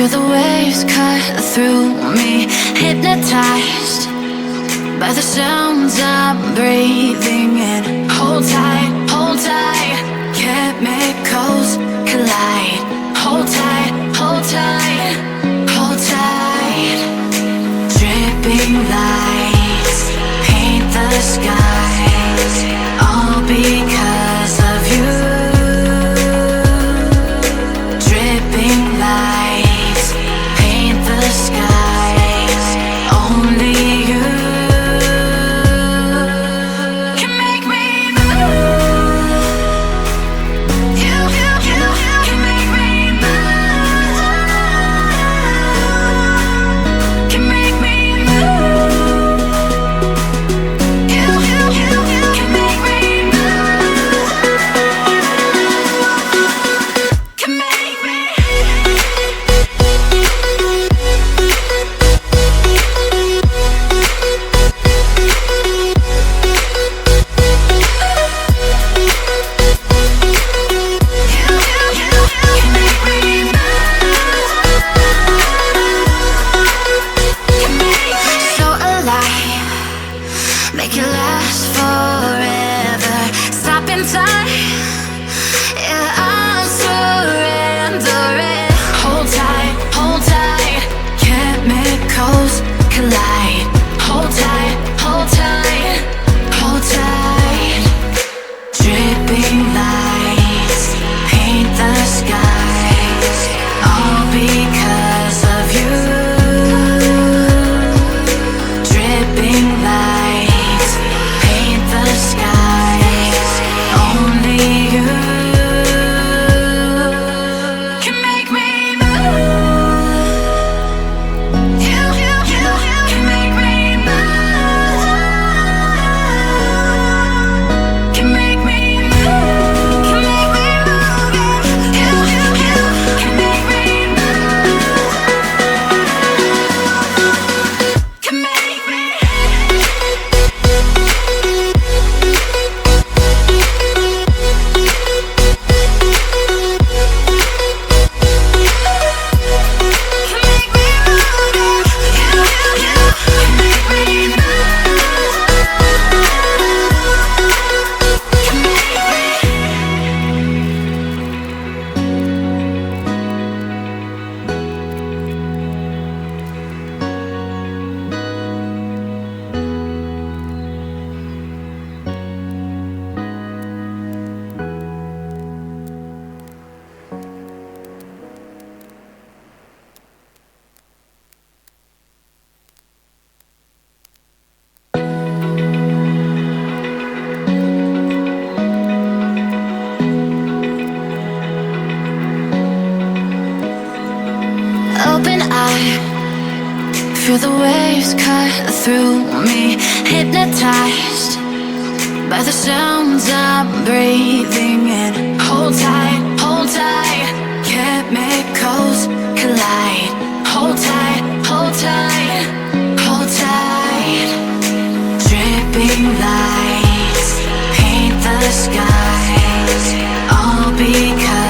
Feel the waves cut through me, hypnotized by the sounds I'm breathing in. Hold tight, hold tight, chemicals collide. Hold tight, hold tight, hold tight. Dripping lights paint the skies, all because of you. Dripping lights paint the skies, only you can make me move. You can make me move. Can make me move. You can make me move. Can make me. So alive, make it last forever. Stop in time, yeah, I'm surrendering. Hold tight, chemicals collide. Hold tight, hold tight, hold tight. Dripping lights paint the skies, all because of you. Dripping lights paint the skies, only you can make me move. You can make me move. Can make me move. Can make me move. You can make me move. Can make me. Open eye, feel the waves cut through me, hypnotized by the sounds I'm breathing in. Hold tight, chemicals collide. Hold tight, hold tight, hold tight. Dripping lights paint the skies, all because